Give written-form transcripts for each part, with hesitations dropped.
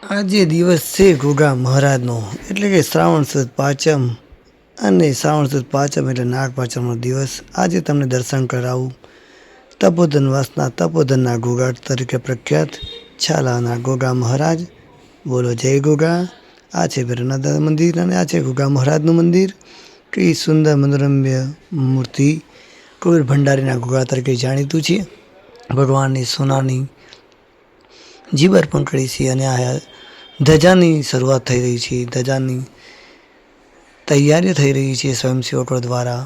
આજે દિવસ છે ઘોઘા મહારાજનો, એટલે કે શ્રાવણ સુદ પાંચમ. અને શ્રાવણ સુદ પાંચમ એટલે નાગ પાંચમનો દિવસ. આજે તમને દર્શન કરાવું તપોધનવાસના તપોધનના ઘોઘા તરીકે પ્રખ્યાત છાલાના ઘોઘા મહારાજ. બોલો જય ઘોઘા. આ છે ભૈરવનાથ મંદિર અને આ છે ઘોઘા મહારાજનું મંદિર. કઈ સુંદર મનોરમ્ય મૂર્તિ કુબેર ભંડારીના ઘોઘા તરીકે જાણીતું છે. ભગવાનની સોનાની જીભ અર્પણ કરી છે અને આ ધજાની શરૂઆત થઈ રહી છે. ધજાની તૈયારીઓ થઈ રહી છે સ્વયંસેવકો દ્વારા.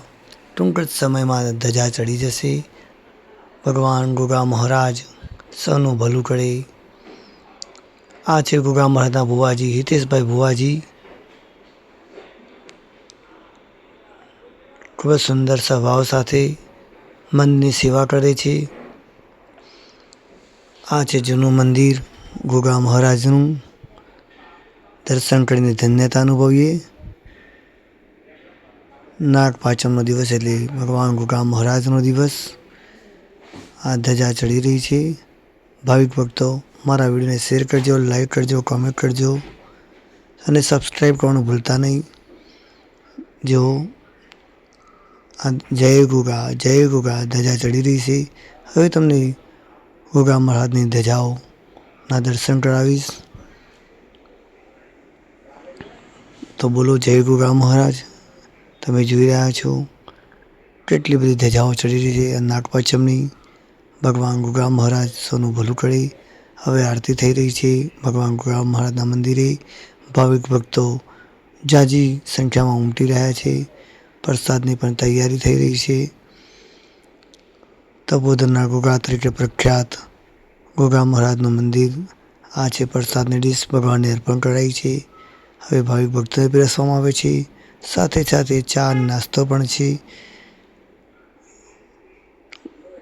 ટૂંક જ સમયમાં ધજા ચડી જશે. ભગવાન ઘોઘા મહારાજ સૌનું ભલું કરે. આ છે ઘોઘા મહારાજના ભુવાજી હિતેશભાઈ ભુવાજી. ખૂબ જ સુંદર સ્વભાવ સાથે મનની સેવા કરે છે. આ છે જૂનું મંદિર ઘોઘા મહારાજનું. દર્શન કરીને ધન્યતા અનુભવીએ. નાગ પાંચમનો દિવસ એટલે ભગવાન ઘોઘા મહારાજનો દિવસ. આ ધજા ચડી રહી છે. ભાવિક ભક્તો મારા વિડીયોને શેર કરજો, લાઈક કરજો, કોમેન્ટ કરજો અને સબસ્ક્રાઈબ કરવાનું ભૂલતા નહીં. જો આ જય ઘોઘા ધજા ચડી રહી છે. હવે તમને ઘોઘા મહારાજની ધજાઓના દર્શન કરાવીશ. તો બોલો જય ઘોઘા મહારાજ. તમે જોઈ રહ્યા છો કેટલી બધી ધજાઓ ચડી રહી છે નાગ પાંચમની. ભગવાન ઘોઘા મહારાજ સૌનું ભલું કરે. હવે આરતી થઈ રહી છે ભગવાન ઘોઘા મહારાજના મંદિરે. ભાવિક ભક્તો જાજી સંખ્યામાં ઉમટી રહ્યા છે. પ્રસાદની પણ તૈયારી થઈ રહી છે. તપોધનના ઘોઘા તરીકે પ્રખ્યાત ઘોઘા મહારાજનું મંદિર. આ છે પ્રસાદની ડીશ ભગવાનને અર્પણ કરાઈ છે. હવે ભાવિક ભક્તોને પીરસવામાં આવે છે. સાથે સાથે ચા નાસ્તો પણ છે.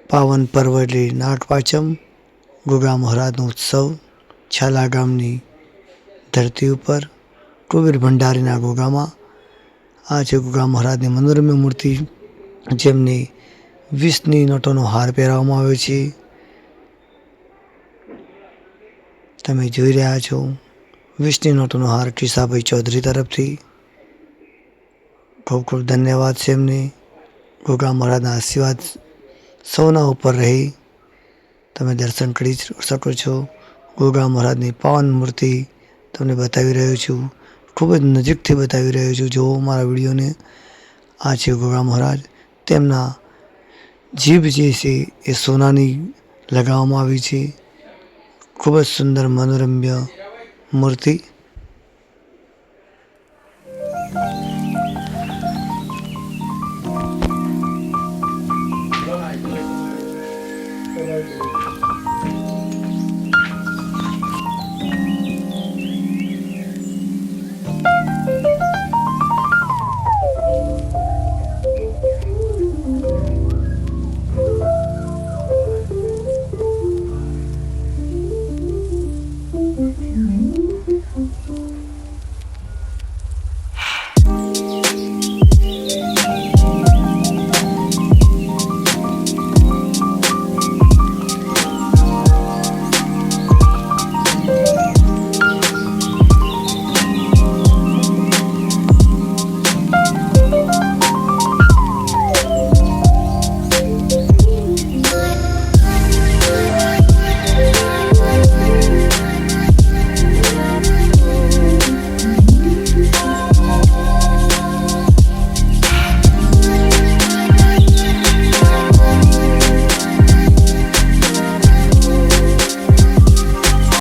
પાવન પર્વ એટલે નાગ પાંચમ ઘોઘા મહારાજનો ઉત્સવ છાલા ગામની ધરતી ઉપર કુબેર ભંડારીના ઘોઘામાં. આ છે ઘોઘા મહારાજની મનોરમ્ય મૂર્તિ જેમને 20ની નોટોનો હાર પહેરાવવામાં આવ્યો છે. તમે જોઈ રહ્યા છો 20ની નોટોનો હાર કિસાભાઈ ચૌધરી તરફથી. ખૂબ ખૂબ ધન્યવાદ છે એમને. ઘોઘા મહારાજના આશીર્વાદ સૌના ઉપર રહે. તમે દર્શન કરી શકો છો. ઘોઘા મહારાજની પાવન મૂર્તિ તમને બતાવી રહ્યો છું. ખૂબ જ નજીકથી બતાવી રહ્યો છું. જુઓ મારા વિડીયોને. આ છે ઘોઘા મહારાજ. તેમના જીભ જે છે એ સોનાની લગાવવામાં આવી છે. ખૂબ જ સુંદર મનોરમ્ય મૂર્તિ.